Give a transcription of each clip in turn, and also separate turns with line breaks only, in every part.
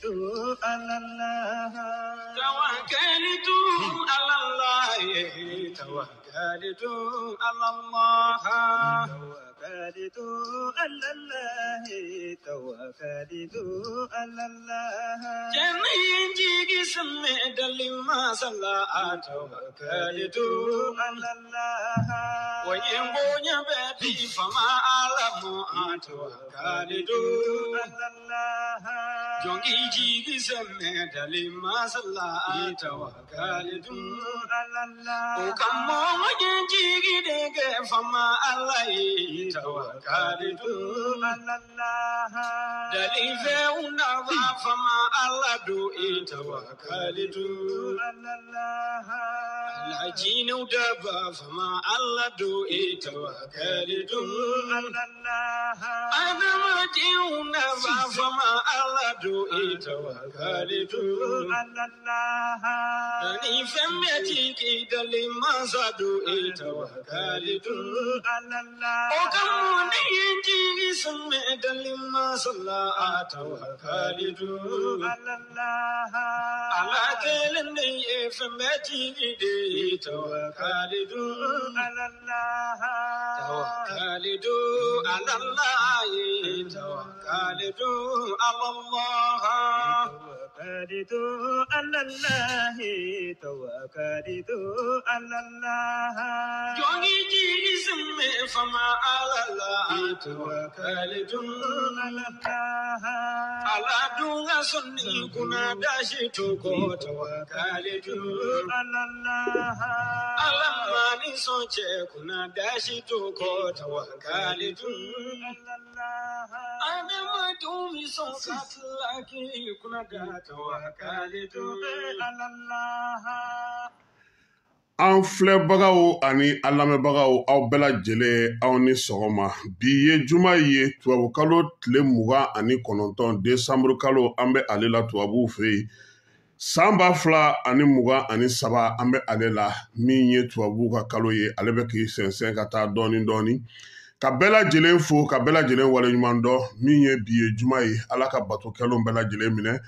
توكلت على الله توكلت على الله توكلت على الله توكلت على الله توكلت على الله جميل جيجي سمعت لما صلى توكلت على الله وينبوني بدي فما أعلم توكلت على الله جونجي جيجي سمعت لما صلى توكلت على الله وكم جيجي دك فما الله توكلت على الله دليفنا فما الله دوئي توكلت على الله لا جينو دبا فما الله دوئي توكلت على الله أنا مديونا فما الله دوئي توكلت على الله دليفنا جيجي دليما صدوئي توكلت على الله وكم ينجي سمعت لما صلى توكلت على الله على كلني فمتي دي توكلت على الله توكلت على الله توكلت على الله توكلت على الله توكلت على الله جوني جي سمع فما على الله توكلت على الله على دون سني كنا داشتكو توكلت على الله على ماني سوچه كنا داشتكو توكلت على الله أنا ما دومي سوكات لكي كنا توكلت على الله
An filɛbagaw ani an lamɛnbagaw aw bɛɛ lajɛlen aw ni sɔgɔma bi ye juma ye tubabukalo tile 29 desanburu kalo an bɛ ale la tubabuw fɛ yen san 2023 an bɛ ale la min ye tubabuw ka kalo ye ale bɛ k'i sɛnsɛn ka taa dɔɔni dɔɔni ka bɛɛ lajɛlen fo ka bɛɛ lajɛlen waleɲuman dɔn min ye bi ye juma ye ala ka batokɛlenw bɛɛ lajɛlen minɛ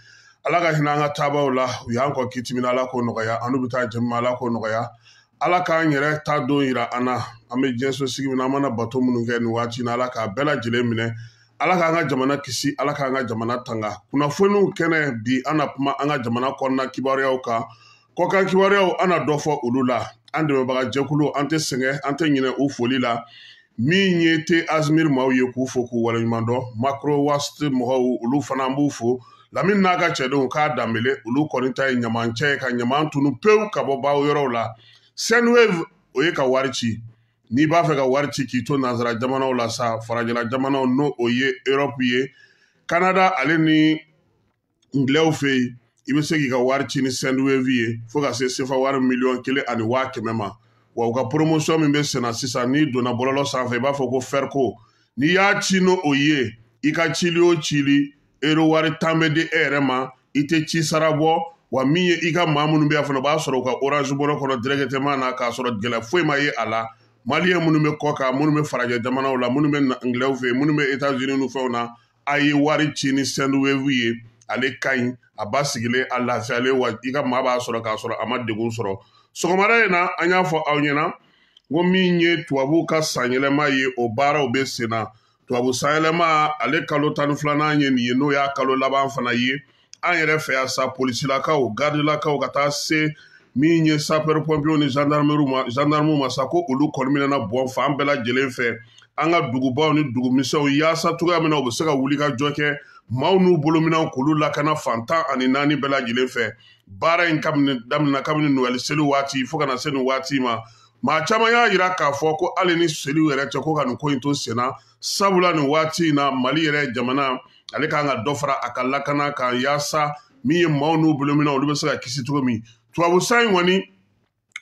ala ka hinɛ an ka taabaw la u y'an kɔ kiti min ala k'o nɔgɔya an n'u bɛ taa jɛmu ala k'o nɔgɔya ala k'an yɛrɛ ta don yira an na an bɛ diɲɛso sigi min na an mana bato minnu kɛ nin waati in na ala k'a bɛɛ lajɛlen minɛ ala k'an ka jamana kisi ala k'an ka jamana tanga kunnafoniw kɛnɛ bi an na kuma an ka jamana kɔnɔna kibaruyaw kan kɔkan kibaruyaw an na dɔ fɔ olu la an dɛmɛbaga jɛkulu an tɛ sɛgɛn an tɛ ɲinɛ u foli la min ye te azimir maaw ye k'u fo k'u waleɲuman dɔn makro wast mɔgɔw olu fana an b'u fo Lamine n'a ka cɛdenw k'a danbele olu kɔni ta ye ɲamancɛ ye ka ɲaman tunu pewu ka bɔ baw yɔrɔw la Senwave o ye ka wari ci n'i b'a fɛ ka wari ci k'i to nanzara jamanaw la sa farajɛla jamanaw n'o o ye Europe ye Canada ale ni Anglais fɛ yen i bɛ se k'i ka wari ci ni Senwave ye fo ka se sefa wari 1,150,000 ma wa u ka promotion min bɛ sen na sisan n'i donna bɔlɔlɔ sanfɛ i b'a fɔ ko Ferco n'i y'a ci n'o o ye i ka cili o cili euro wari 10 bɛ di e yɛrɛ ma i tɛ ci sara bɔ wa min ye i ka maa minnu bɛ yan fana o b'a sɔrɔ u ka orange bɔrɔ kɔnɔ directement na k'a sɔrɔ gɛlɛya foyi ma ye a la maliyɛn minnu bɛ kɔ kan minnu bɛ farajɛ jamanaw la minnu bɛ Anglais fɛ minnu bɛ États-Unis ni fɛnw na a ye wari ci ni Senwave ye ale ka ɲi a ba sigilen a lafiyalen wa i ka maa b'a sɔrɔ k'a sɔrɔ a ma degun sɔrɔ sɔgɔmada in na an y'a fɔ aw ɲɛna ko min ye tubabuw ka sanyɛlɛma ye o baaraw bɛ sen na tubabu sanyɛlɛma ale kalo 12 ye nin ye n'o y'a kalo laban fana ye an yɛrɛ fɛ yan sa polisilakaw gardelakaw ka taa se min ye sapeur pompiers ni gendarmew ma sa ko olu kɔni minɛna bɔn fan bɛɛ lajɛlen fɛ an ka dugubaw ni dugumisɛnw yaasa cogoya min na u bɛ se ka wuli ka jɔ kɛ maaw n'u bolominɛw k'olu lakana fan 14 bɛɛ lajɛlen fɛ baara in daminɛna kabini Noël seli waati fo ka na se nin waati ma maa caman y'a yira k'a fɔ ko hali ni seliw yɛrɛ cɛ ko ka nin ko in to sen na sabula nin waati in na Mali yɛrɛ jamana ale kan ka dɔ fara a ka lakana kan yaasa min ye maaw n'u bolominɛw olu bɛ se ka kisi cogo min tubabu san in kɔni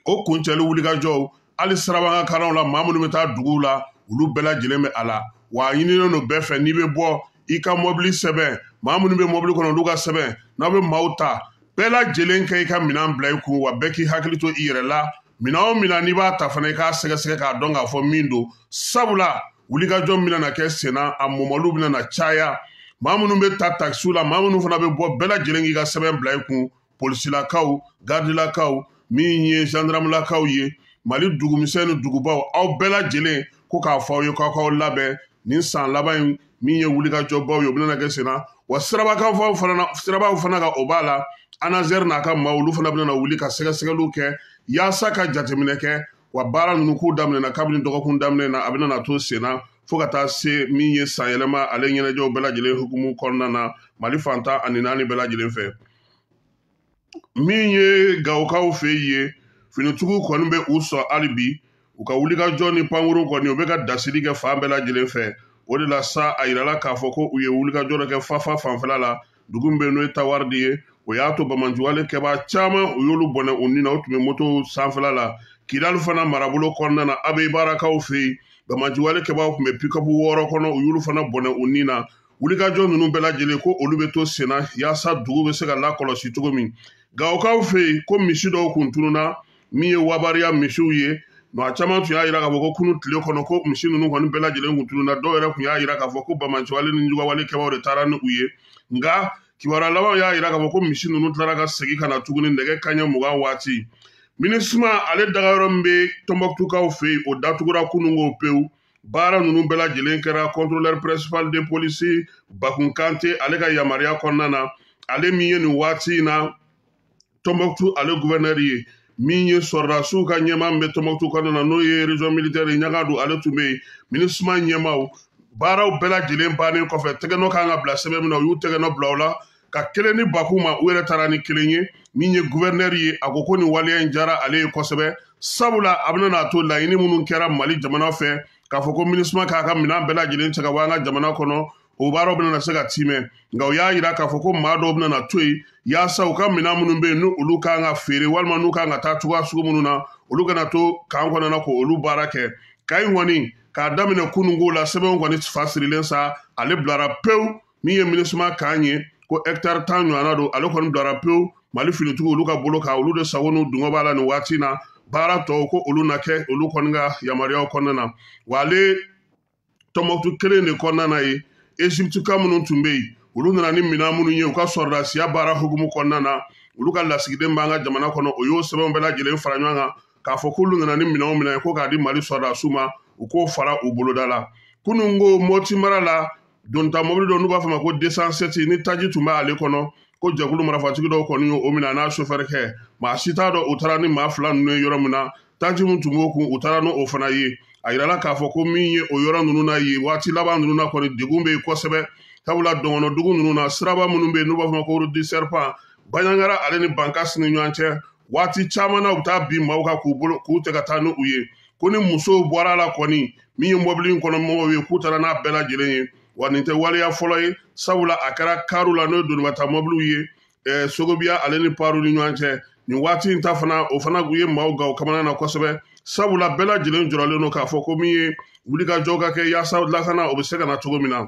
o kuncɛli wulikajɔw hali sirabakankannaw la maa minnu bɛ taa duguw la olu bɛɛ lajɛlen bɛ a la wa a ɲininen don bɛɛ fɛ n'i bɛ bɔ i ka mɔbili sɛbɛn maa minnu bɛ mɔbili kɔnɔ olu ka sɛbɛn n'aw bɛ maaw ta bɛɛ lajɛlen kɛ i ka minɛn bila i kun wa bɛɛ k'i hakili to i yɛrɛ la minɛn o minɛn n'i b'a ta fana i k'a sɛgɛsɛgɛ k'a dɔn k'a fɔ min don sabula wulikajɔ min bɛna kɛ sen na a mɔmɔliw bɛna caya maa minnu bɛ ta takisiw la maa minnu fana bɛ bɔ bɛɛ lajɛlen k'i ka sɛbɛn bila i kun polisilakaw garidilakaw min ye gendarmelakaw ye Mali dugumisɛn ni dugubaw aw bɛɛ lajɛlen ko k'a fɔ aw ye k'aw labɛn nin san laban in min ye wulikajɔbaw ye o bɛna kɛ sen na wa sirabaw fana ka o b'a la ANASER n'a ka maaw olu fana bɛna wuli ka sɛgɛsɛgɛliw kɛ yaasa ka jateminɛ kɛ wa baara ninnu k'u daminɛna kabini dɔgɔkun daminɛ na a bɛna to sen na fo ka taa se min ye san yɛlɛma ale ɲɛnajɛw bɛɛ lajɛlen hukumu kɔnɔna na Mali fantan ani naani bɛɛ lajɛlen fɛ min ye Gawokaw fɛ ye finitigiw kɔni bɛ u sɔn hali bi u ka wulikajɔ ni pankuru kɔni u bɛ ka dasiri kɛ fan bɛɛ lajɛlen fɛ o de la sa a yirala k'a fɔ ko u ye wulikajɔ dɔ kɛ Fafa fanfɛla la dugu min bɛ n'o ye Tawaridi ye o y'a to Bamajuwale kɛbaa caman u y'olu bɔnɛ u ni na o tun bɛ moto sanfɛla la Kidali fana marabolo kɔnɔna na Abe Barakaw fɛ yen Bamajuwale kɛbaaw tun bɛ pick-up 6 kɔnɔ u y'olu fana bɔnɛ u ni na wulikajɔ ninnu bɛɛ lajɛlen ko olu bɛ to sen na yaasa dugu bɛ se ka lakɔlɔsi cogo min Gawokaw fɛ yen ko misi dɔw kun tununna min ye wabariya misiw ye maa caman tun y'a jira k'a fɔ ko kunu tile kɔnɔ ko misi ninnu kɔni bɛɛ lajɛlen kun tununna dɔw yɛrɛ tun y'a jira k'a fɔ ko Bamajuwale ni Jugawale kɛbaaw de taara ni u ye nka kibaruya laban y'a jira k'a fɔ ko misi ninnu tilara ka segin ka na tuguni nɛgɛ kanɲɛ 20 waati MINUSMA ale dagayɔrɔ min bɛ Tɔnbɔkutukaw fɛ yen o datugura kununko pewu baara ninnu bɛɛ lajɛlen kɛra contrôleur principal de police Bakun Kante ale ka yamaruya kɔnɔna na ale min ye nin waati in na Tɔnbɔkutu ale gouverneur ye min ye sɔrɔdasiw ka ɲɛmaa min bɛ Tɔnbɔkutu kɔnɔna na n'o ye région militaire ye Ɲagadu ale tun bɛ yen MINUSMA ɲɛmaaw baaraw bɛɛ lajɛlen bannen kɔfɛ tɛgɛnɔ kan ka bila sɛbɛn min na u y'u tɛgɛnɔ bila o la ka kelen ni Baku ma u yɛrɛ taara ni kelen ye min ye gouverneur ye a ko nin waleya in diyara ale ye kosɛbɛ sabula a bɛna n'a to laɲini minnu kɛra Mali jamana fɛ k'a fɔ ko MINUSMA k'a ka minɛn bɛɛ lajɛlen cɛ ka bɔ an ka jamana kɔnɔ o baaraw bɛna se ka timɛ nka u y'a jira k'a fɔ ko maa dɔw bɛna to yen yaasa u ka minɛn minnu bɛ yen n'u olu kan ka feere walima n'u kan ka taa cogoya sugu minnu na olu kana to kan kɔnɔna ko olu baara kɛ ka in kɔni k'a daminɛ kununko la sɛbɛnw kɔni fa sirilen sa ale bilara pewu min ye MINUSMA kan ye ko hectare 10 ɲɔgɔnna don ale kɔni bilara pewu Mali finitigiw olu ka bolo kan olu de sago n'u dungɔ b'a la nin waati in na baara tɔw ko olu na kɛ olu kɔni ka yamaruyaw kɔnɔna na wa ale Tɔnbɔkutu kelen de kɔnɔna na ye Egypte ka minnu tun bɛ yen olu nana ni minɛn minnu ye u ka sɔrɔdasiya baara hukumu kɔnɔna na olu ka lasigiden b'an ka jamana kɔnɔ o y'o sɛbɛnw bɛɛ lajɛlen fara ɲɔgɔn kan k'a fɔ k'olu nana ni minɛn ye ko k'a di Mali sɔrɔdasiw ma u k'o fara u boloda la kununko Moti mara la donta mobili dɔ n'u b'a fɔ ma ko 207 ni taji tun b'ale kɔnɔ ko jɛkulu marifatigi dɔw kɔni y'o minɛ n'a chauffeur kɛ maa si t'a dɔn u taara ni maa 2 ninnu ye yɔrɔ min na taji min tun b'o kun u taara n'o fana ye a yirala k'a fɔ ko min ye o yɔrɔ ninnu na ye waati laban ninnu na kɔni degun bɛ yen kosɛbɛ sabula dɔngɔnɔdugu ninnu na siraba minnu bɛ yen n'u b'a fɔ ma ko route du serpent Baɲangara ale ni Bankasi ni ɲɔgɔn cɛ waati caman na u bɛ taa bin maaw kan k'u tɛ ka taa ni u ye ko ni musow bɔra la kɔni min ye mɔbili in kɔnɔ mɔgɔw ye k'u taara n'a bɛɛ lajɛlen ye wa nin tɛ waleya fɔlɔ ye sabula a kɛra karu la n'o ye donibata mɔbiliw ye Sogobiya ale ni Paru ni ɲɔgɔn cɛ nin waati in ta fana o fana u ye maaw ga o kamana na kosɛbɛ sabula bɛɛ lajɛlen jɔrɔlen don k'a fɔ ko min ye wulikajɔ ka kɛ yaasa lakana o bɛ se ka na cogo min na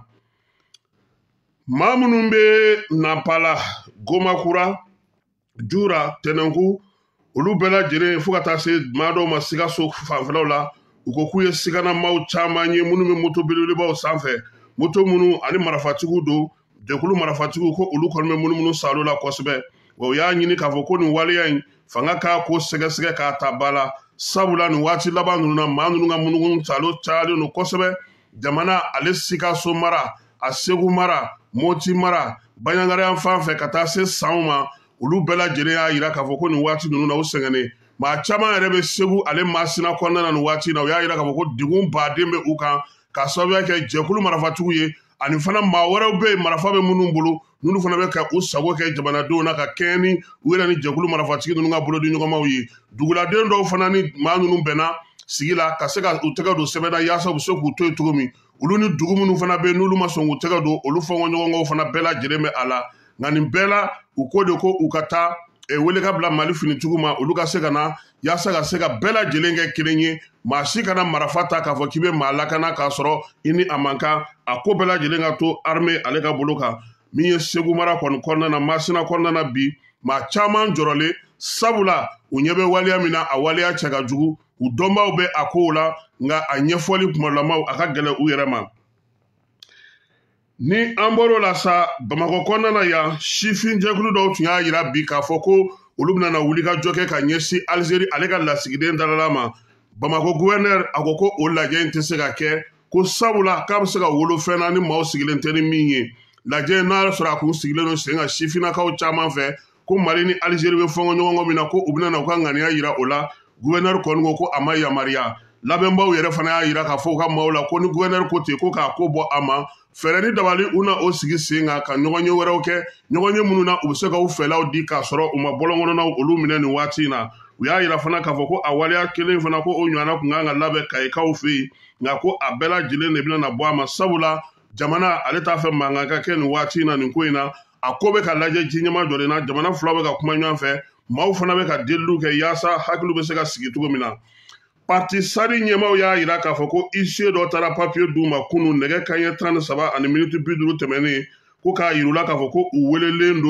maa minnu bɛ Nampala Gomakura Jura Tɛnɛnku olu bɛɛ lajɛlen fo ka taa se maa dɔw ma Sikaso fanfɛlaw la u ko k'u ye sikanamaw caman ye minnu bɛ moto belebelebaw sanfɛ moto minnu ani marafatigiw don jɛkulu marafatigiw ko olu kɔni bɛ munumunu salo la kosɛbɛ wa u y'a ɲini k'a fɔ ko nin waleya in fanga k'a ko sɛgɛsɛgɛ k'a ta ba la sabula nin waati laban ninnu na maa ninnu ka munumunu salo cayalen don kosɛbɛ jamana ale Sikaso mara a Segu mara Moti mara Baɲangara yan fan fɛ ka taa se sanw ma olu bɛɛ lajɛlen y'a jira k'a fɔ ko nin waati ninnu na u sɛgɛnnen maa caman yɛrɛ bɛ Segu ale Masina kɔnɔna na nin waati na u y'a jira k'a fɔ ko degun baden bɛ u kan ka sababuya kɛ jɛkulu marafatigiw ye ani fana maa wɛrɛw bɛ yen marifa bɛ minnu bolo n'olu fana bɛ ka u sago kɛ jamanadenw na ka kɛɲɛ ni u yɛrɛ ni jɛkulu marafatigi ninnu ka bolodi ɲɔgɔnmaw ye duguladen dɔw fana ni maa ninnu bɛnna sigi la ka se ka u tɛgɛ don sɛbɛnna yaasa u bɛ se k'u to yen cogo min olu ni dugu minnu fana bɛ yen n'olu ma sɔn k'u tɛgɛ don olu fɔɲɔgɔnkɔw fana bɛɛ lajɛlen bɛ a la nka nin bɛɛ la u ko de ko u ka taa wele ka bila Mali finitigiw ma olu ka se ka na yaasa ka se ka bɛɛ lajɛlen kɛ kelen ye maa si kana marifa ta k'a fɔ k'i bɛ maa lakana k'a sɔrɔ i ni a man kan a ko bɛɛ lajɛlen ka to armée ale ka bolo kan min ye Segu mara kɔni kɔnɔna na Masina kɔnɔna na bi maa caman jɔrɔlen sabula u ɲɛ bɛ waleya min na a waleya cɛ ka jugu u dɔnbaw bɛ a kow la nka a ɲɛfɔli kumalamaw a ka gɛlɛn u yɛrɛ ma ni an bɔr'o la sa Bamakɔ kɔnɔna na yan sifin jɛkulu dɔw tun y'a yira bi k'a fɔ ko olu bɛna na wuli ka jɔ kɛ ka ɲɛsin Algérie ale ka lasigiden dalala ma. Bamakɔ gouverneur a ko ko o lajɛ in tɛ se ka kɛ ko sabula k'a bɛ se ka wolo fɛn na ni maaw sigilen tɛ ni min ye. Lajɛ n'a sɔrɔ a kun sigilen don sen ka sifinnakaw caman fɛ ko Mali ni Algérie bɛ fɔngɔ ɲɔgɔn min na ko u bɛna na u ka ŋaniya yira o la. Gouverneur kɔni ko a ma yamaruya. Labɛnbaw yɛrɛ fana y'a yira k'a fɔ u ka maaw la ko ni gouverneur ko ten ko k'a ko bɔ a ma. Fɛɛrɛ ni dabali u na o sigi sen kan ka ɲɔgɔnye wɛrɛw kɛ ɲɔgɔnye minnu na u bɛ se ka u fɛlaw di k'a sɔrɔ u ma bɔlɔnkɔnɔnaw olu minɛ nin waati in na. U y'a yira fana k'a fɔ ko a waleya kelen fana ko o ɲɔgɔnna kun kan ka labɛn kayikaw fɛ yen nka ko a bɛɛ lajɛlen de bɛna na bɔ a ma sabula jamana ale t'a fɛ mankan ka kɛ nin waati in na nin ko in na a ko bɛ ka lajɛ ji ɲɛma dɔ de na jamana fila bɛ ka kuma ɲɔgɔn fɛ maaw fana bɛ ka deliliw kɛ yaasa hakiliw bɛ se ka sigi cogo min na. Parti Sadi ɲɛmaw y'a yira k'a fɔ ko huissier dɔ taara papier d'u ma kunun nɛgɛ kanɲɛ 33 ani minute 50 tɛmɛnen ko k'a yir'u la k'a fɔ ko u welelen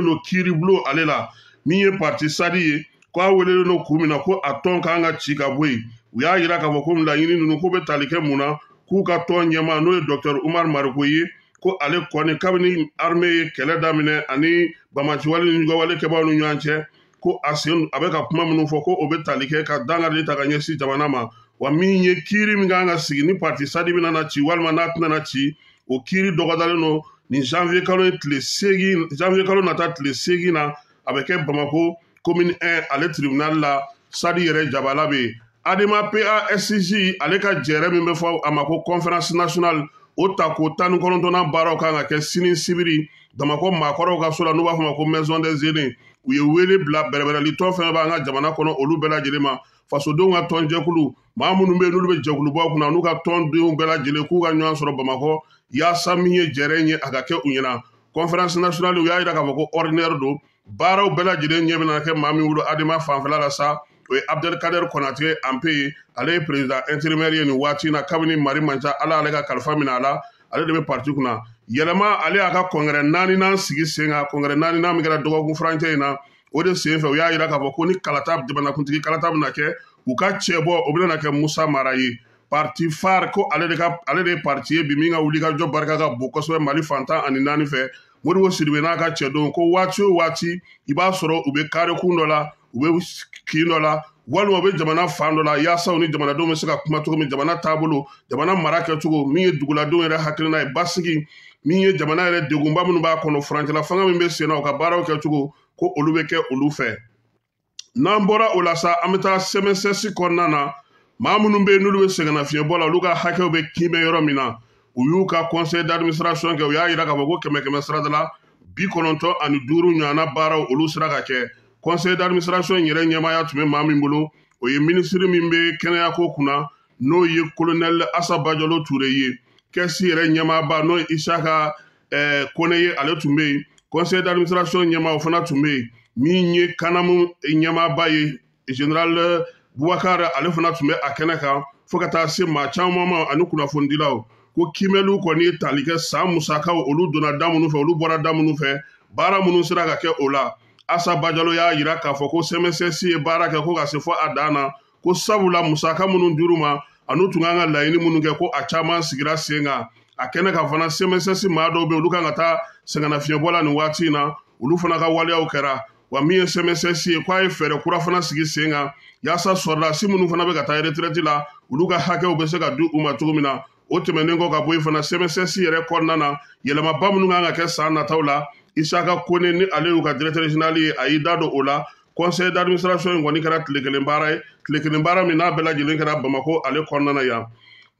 don kiiribulon ale la min ye Parti Sadi ye ko a welelen don kun min na ko a tɔn kan ka ci ka bɔ yen. U y'a yira k'a fɔ ko laɲini ninnu ko bɛ tali kɛ mun na k'u ka tɔn ɲɛmaa n'o ye Dr Umar Mariko ye ko ale kɔni kabini armée ye kɛlɛ daminɛ ani bamaciwale ni ɲɔgɔnwale kɛbaaw ni ɲɔgɔn cɛ ko a bɛ ka kuma minnu fɔ ko o bɛ tali kɛ ka dangari ta ka ɲɛsin jamana ma wa min ye kiiri min kan ka sigi ni Parti Sadi bɛna na ci walima n'a tɛna na ci o kiiri dɔgɔdalen don nin janvier kalo nata tile 8 na a bɛ kɛ Bamakɔ commune 1 ale tribunal la Sadi yɛrɛ jabala bɛ yen. Adema PASJ ale ka jɛrɛ min bɛ fɔ a ma ko conférence nationale o ta ko 19nan baaraw kan ka kɛ sini sibiri Bamakɔ maakɔrɔw ka so la n'u b'a fɔ ma ko maison des aînés u ye wele bila bɛrɛbɛrɛli tɔn fɛn b'an ka jamana kɔnɔ olu bɛɛ lajɛlen ma fasodenw ka tɔn jɛkulu maa minnu bɛ yen n'olu bɛ jɛkulubaw kunna n'u ka tɔndenw bɛɛ lajɛlen k'u ka ɲɔgɔn sɔrɔ Bamakɔ yaasa min ye jɛrɛ in ye a ka kɛ u ɲɛna. Conférence nationale u y'a yira k'a fɔ ko ordinaire don baaraw bɛɛ lajɛlen ɲɛ bɛna kɛ maa min bolo Adema fanfɛla la sa o ye Abdelkader Konate Anpe ye ale ye président intérimaire ye nin waati in na kabini Mari Manca ala ale ka kalifa minɛ a la ale de bɛ parti kunna. Yɛlɛma ale y'a ka congrès 4nan sigi sen kan congrès 4nan min kɛra dɔgɔkun furancɛ in na o de sen fɛ u y'a yira k'a fɔ ko ni kalata jamanakuntigi kalata bɛna kɛ u ka cɛ bɔ o bɛna kɛ Musa Mara ye. Parti phare ko ale de ye parti ye bi min ka wuli ka jɔ barika ka bon kosɛbɛ Mali fantan ani 4 fɛ Modibo Sidibe n'a ka cɛ don ko waati o waati i b'a sɔrɔ u bɛ karekun dɔ la u bɛ kin dɔ la walima u bɛ jamana fan dɔ la yaasa u ni jamanadenw bɛ se ka kuma cogo min jamana taabolo jamana mara kɛcogo min ye duguladenw yɛrɛ hakilina ye basigi min ye jamana yɛrɛ degunba minnu b'a kɔnɔ furancɛla fanga min bɛ sen na u ka baaraw kɛcogo ko olu bɛ kɛ olu fɛ. N'an bɔra o la sa an bɛ taa CMSS kɔnɔna na maa minnu bɛ yen n'olu bɛ sɛgɛnnafiɲɛbɔ la olu ka hakɛw bɛ kiimɛ yɔrɔ min na u y'u ka conseil d'administration kɛ u y'a yira k'a fɔ ko 100 sarada la 95 ɲɔgɔnna baaraw olu sera ka kɛ. Conseil d'administration yɛrɛ ɲɛmaaya tun bɛ maa min bolo o ye ministre min bɛ kɛnɛyako kunna n'o ye colonel Assa Bajalo Ture ye kɛsi yɛrɛ ɲɛmaaba n'o ye Isaka Kone ye ale tun bɛ yen conseil d'administration ɲɛmaa o fana tun bɛ yen min ye Kanamu ɲɛmaaba ye général Boubacar ale fana tun bɛ a kɛnɛ kan fo ka taa se maa caman ma ani kunnafonidilaw ko kiimɛliw kɔni ye tali kɛ san musakaw olu donna da minnu fɛ olu bɔra da minnu fɛ baara minnu sera ka kɛ o la. Assa Bajalo y'a yira k'a fɔ ko CMSS ye baara kɛ ko ka se fɔ a dan na ko sabula musaka minnu dir'u ma an'u tun kan ka laɲini minnu kɛ ko a caman sigira sen kan a kɛnɛ kan fana CMSS maa dɔw bɛ olu kan ka taa sɛgɛnnafiɲɛbɔ la nin waati in na olu fana ka waleyaw kɛra wa min ye CMSS ye k'a ye fɛɛrɛ kura fana sigi sen kan yaasa sɔrɔdasi minnu fana bɛ ka taa retraite la olu ka hakɛw bɛ se ka di u ma cogo min na o tɛmɛnen kɔ ka bɔ yen fana CMSS yɛrɛ kɔnɔna na yɛlɛmaba minnu kan ka kɛ san nataw la Isaka Kone ni ale y'u ka directeur général ye a y'i da don o la conseil d'administration in kɔni kɛra tile kelen baara ye tile kelen baara min n'a bɛɛ lajɛlen kɛra Bamakɔ ale kɔnɔna na yan.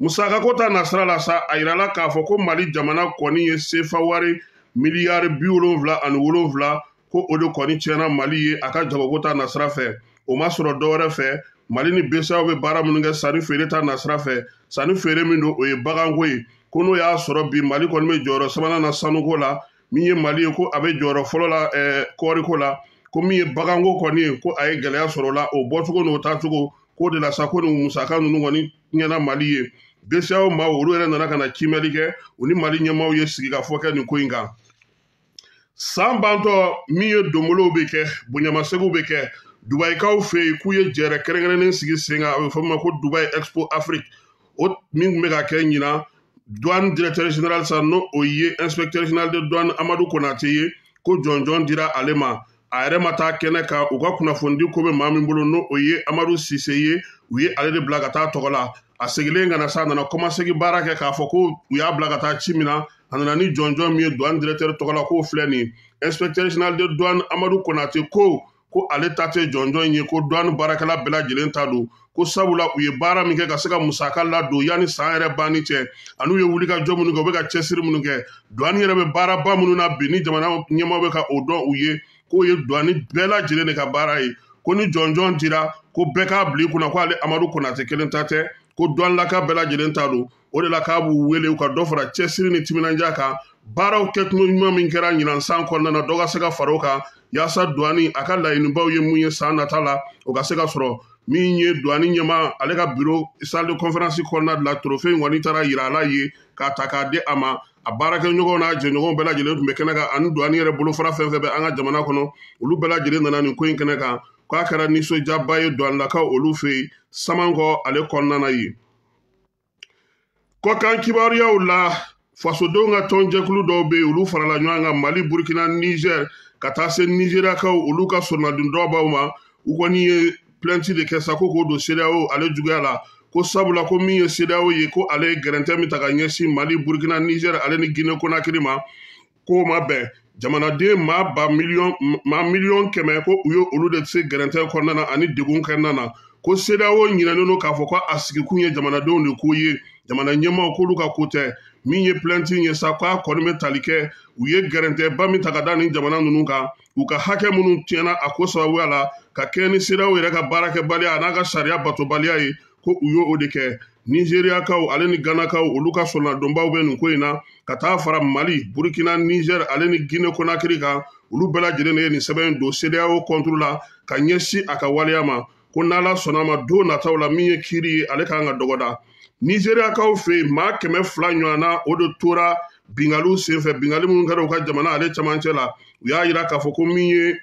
Musakako ta nasira la sa a yirala k'a fɔ ko Mali jamana kɔni ye CFA wari miliyari 77 ko o de kɔni tiɲɛna Mali ye a ka jagoko ta nasira fɛ o ma sɔrɔ dɔwɛrɛ fɛ Mali ni BCEAO bɛ baara minnu kɛ sanni feere ta nasira fɛ sanni feere min don o ye baganko ye ko n'o y'a sɔrɔ bi Mali kɔni bɛ jɔyɔrɔ 3nan na sanuko la min ye Mali ye ko a bɛ jɔyɔrɔ fɔlɔ la kɔɔriko la ko min ye baganko kɔni ye ko a ye gɛlɛya sɔrɔ o la o bɔcogo n'o taacogo k'o de la sa ko nin musaka ninnu kɔni ɲɛna Mali ye BCEAO maaw olu yɛrɛ nana ka na kiimɛli kɛ u ni Mali ɲɛmaaw ye sigikafɔ kɛ nin ko in kan. San bantɔ min ye donbolow bɛ kɛ bonyamasegin bɛ kɛ Dubayikaw fɛ yen k'u ye jɛrɛ kɛrɛnkɛrɛnnen sigi sen kan a bɛ fɔ o ma ko Dubai Expo Afrique o min tun bɛ ka kɛ ɲinan douane directeur général sa no o ye inspecteur général de douane Amadou Konate ye ko jɔnjɔn dira ale ma a yɛrɛ ma taa kɛnɛ kan u ka kunnafoni ko bɛ maa min bolo no o ye Amadou Sise ye u ye ale de bila ka taa tɔgɔ la a segilen ka na sa a nana kɔmasegi baara kɛ k'a fɔ ko u y'a bila ka taa ci min na a nana ni jɔnjɔn min ye douane directeur tɔgɔ la k'o filɛ nin inspecteur général de douane Amadou Konate ko ale ta tɛ jɔnjɔn ye ko douane baarakɛla bɛɛ lajɛlen ta don ko sabula u ye baara min kɛ ka se ka musaka ladon yanni san yɛrɛ banni cɛ ani u ye wuli ka jɔ minnu kɛ u bɛ ka cɛsiri minnu kɛ douane yɛrɛ bɛ baaraba minnu na bi ni jamana ɲɛmaaw bɛ ka o dɔn u ye k'o ye douane bɛɛ lajɛlen de ka baara ye ko ni jɔnjɔn dira ko bɛɛ k'a bila i kunna ko ale Amadou Konate kelen ta tɛ ko douane laka bɛɛ lajɛlen ta don o de la k'a b'u wele u ka dɔ fara cɛsiri ni timinandiya kan baaraw kɛcogo ɲuman min kɛra ɲinan san kɔnɔna na dɔ ka se ka fara o kan yaasa douane a ka laɲinibaw ye mun ye san nata la o ka se ka sɔrɔ min ye douane ɲɛma ale ka bureau salle de conférence kɔnɔna de la trophée kɔni taara yira ala ye k'a ta k'a di a ma a baarakɛɲɔgɔnw n'a jɛɲɔgɔnw bɛɛ lajɛlen tun bɛ kɛnɛ kan ani douane yɛrɛ bolofara fɛn fɛn bɛ an ka jamana kɔnɔ olu bɛɛ lajɛlen nana nin ko in kɛnɛ kan k'a kɛra nisɔndiyaba ye douanelakaw olu fɛ yen Samankɔ ale kɔnɔna na yen kɔkan kibaruyaw la fasodenw ka tɔnjɛkulu dɔw bɛ yen olu farala ɲɔgɔn kan Mali Burkina Niger ka taa se Nigeriakaw olu ka sɔrɔnadondɔbaw ma u kɔni ye plainte de kɛ sa ko k'o don CEDEAO ale juguya la ko sabula ko min ye CEDEAO ye ko ale ye gɛrɛntɛ min ta ka ɲɛsin Mali Burkina Niger ale ni Guinée Conakry ma k'o ma bɛn jamanaden maa miliyɔn kɛmɛ ko u ye olu de se gɛrɛntɛ kɔnɔna na ani degun kɔnɔna na ko CEDEAO ɲinɛnen don k'a fɔ ko a sigikun ye jamanadenw de ko ye jamana ɲɛmaaw k'olu ka ko tɛ min ye plainte ye sa k'a kɔni bɛ tali kɛ u ye gɛrɛntɛba min ta ka da nin jamana ninnu kan u ka hakɛ minnu tiɲɛna a ko sababuya la ka kɛ ni CEDEAO yɛrɛ ka baarakɛbaliya a n'a ka sariya batobaliya ye ko u y'o de kɛ Nigeriakaw ale ni Ganakaw olu ka sɔrɔnadonbaw bɛ nin ko in na ka taa fara Mali Burkina Niger ale ni Guinée Conakry kan olu bɛɛ lajɛlen de ye nin sɛbɛn don CEDEAO contre la ka ɲɛsin a ka waleya ma ko n'Ala sɔnna ma don nataw la min ye kiiri ye ale kan ka dɔgɔda Nigeriakaw fɛ yen maa 200 ɲɔgɔnna o de tora bingaliw senfɛ bingali minnu kɛra u ka jamana ale cɛmancɛ la u y'a jira k'a fɔ ko min ye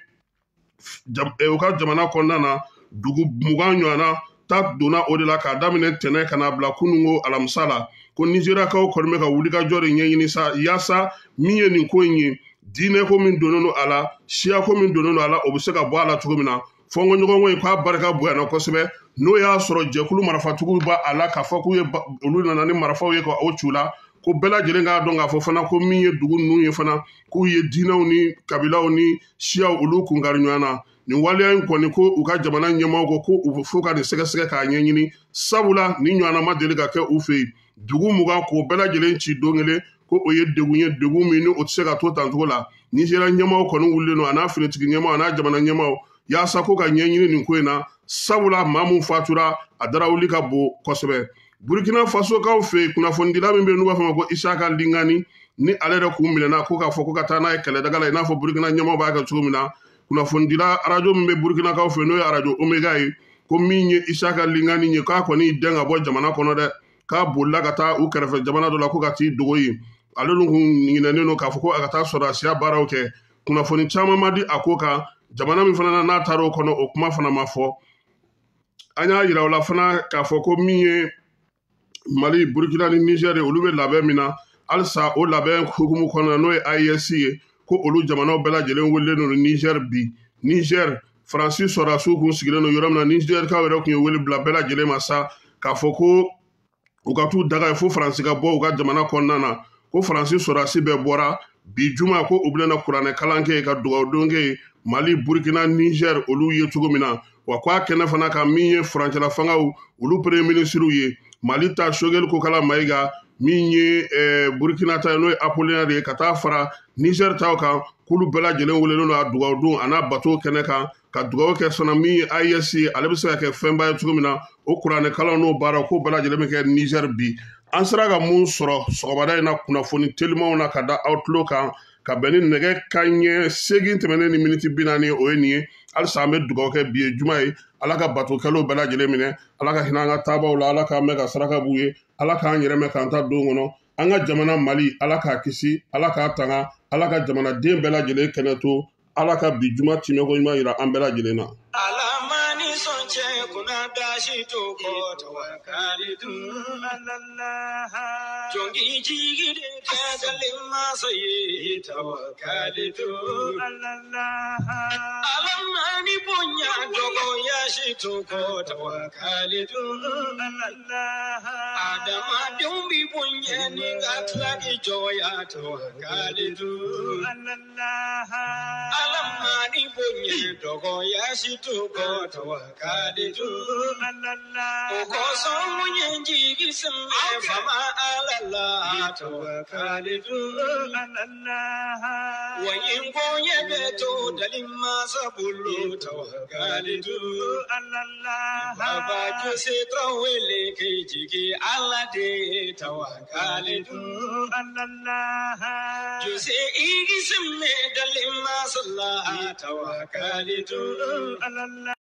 u ka jamana kɔnɔna na dugu 20 ɲɔgɔnna ta donna o de la k'a daminɛ tɛnɛ ka n'a bila kunungo alamisa la ko Nigeriakaw kɔni bɛ ka wulikajɔ de ɲɛɲini sa yaasa min ye nin ko in ye diinɛ ko min donnen don a la siya ko min donnen don a la o bɛ se ka bɔ a la cogo min na fɔnkɔɲɔgɔnko in k'a barika bonyana kosɛbɛ n'o y'a sɔrɔ jɛkulu marafatigiw b'a a la k'a fɔ k'u ye olu nana ni marifaw ye ka o cu la ko bɛɛ lajɛlen k'a dɔn k'a fɔ fana ko min ye dugu ninnu ye fana k'u ye diinɛw ni kabilaw ni siyaw olu kunkari ɲɔgɔn na nin waleya in kɔni ko u ka jamana ɲɛmaaw ko ko u fo ka nin sɛgɛsɛgɛ k'a ɲɛɲini sabula nin ɲɔgɔnna ma deli ka kɛ u fɛ yen dugu 20 k'o bɛɛ lajɛlen ci don kelen ko o ye degun ye degun min ni o tɛ se ka to tancogo la Nigeriya ɲɛmaaw kɔni wulilen don a n'a finitigi ɲɛmaaw a n'a jamana ɲɛmaaw yaasa ko ka ɲɛɲini nin ko in na sabula maa min fatura a dara wuli ka bon kosɛbɛ Burkina Faso kaw fɛ kunnafonidila min bɛ n'u b'a fɔ ma ko Isaka Lingani ni ale yɛrɛ kun minɛna ko k'a fɔ ko ka taa n'a ye kɛlɛdaga la i n'a fɔ Burkina ɲɛmaaw b'a kɛ cogo min na kunnafonidila arajo min bɛ Burkina kaw fɛ n'o ye arajo Omega ye ko min ye Isaka Lingani ye k'a kɔni dɛn ka bɔ jamana kɔnɔ dɛ k'a bolila ka taa u kɛrɛfɛ jamana dɔ la ko ka t'i dogo yen ale dun kun ɲinɛnen don k'a fɔ ko a ka taa sɔrɔdasiya baaraw kɛ kunnafoni caman ma di a ko kan jamana min fana na n'a taara o kɔnɔ o kuma fana ma fɔ an y'a yira o la fana k'a fɔ ko min ye Mali Burkina ni Niger olu bɛ labɛn min na halisa o labɛn hukumu kɔnɔna n'o ye AES ye ko olu jamanaw bɛɛ lajɛlen wele don Niger bi Niger Faransi sɔrɔdasiw kun sigilen don yɔrɔ min na Nigerikaw yɛrɛ kun ye wele bila bɛɛ lajɛlen ma sa k'a fɔ ko u ka t'u daga ye fo Faransi ka bɔ u ka jamana kɔnɔna na ko Faransi sɔrɔdasi bɛɛ bɔra bi juma ko u bɛna kuranɛ kalan kɛ ka dugawudon kɛ Mali Burkina Niger olu ye cogo min na wa k'a kɛnɛ fana kan min ye furancɛla fangaw olu premier ministres ye Mali ta Choguel Kokala Mayiga min ye Burkina ta n'o ye Apollinaire ye ka taa fara Niger taw kan k'olu bɛɛ lajɛlen welelen don a dugawudon a n'a bato kɛnɛ kan ka dugawu kɛ fana min ye AES ye ale bɛ se ka kɛ fɛnba ye cogo min na o kuranɛ kalan n'o baara k'o bɛɛ lajɛlen bɛ kɛ Niger bi an sera ka mun sɔrɔ sɔgɔmada in na kunnafoni telimanw na ka da Outlook kan ka bɛn ni nɛgɛ kanɲɛ 8 tɛmɛnen ni miniti 40 o ye nin ye halisa an bɛ dugawu kɛ bi ye juma ye ala ka batokɛlaw bɛɛ lajɛlen minɛ ala ka hinɛ an ka taabaw la ala k'an mɛn ka saraka b'u ye ala k'an yɛrɛ mɛn k'an ta don kɔnɔ an ka jamana Mali ala k'a kisi ala k'a tanga ala ka jamanaden bɛɛ lajɛlen kɛnɛ to ala ka bi juma timɛko ɲuman yira an bɛɛ lajɛlen na.
Alamani sonche kuna dashi to ko tawakkalitu Allah Jongi jigide kadalima sayi tawakkalitu Allah. Alamani punya dogo yashitu ko tawakkalitu Allah. Adama dumbi punya ni gatlagi joya tawakkalitu Allah. Alamani punya dogo yashitu ko tawakkalitu Allah. Okoso punya jigi sembe fama Allah tawakkalitu Allah. Wayin punya beto dalima sabulu tawakkalitu Allah. Baba jose trawele ke jigi Allah de tawakkalitu Allah. Jose igi sembe dalima sallah tawakkalitu Allah.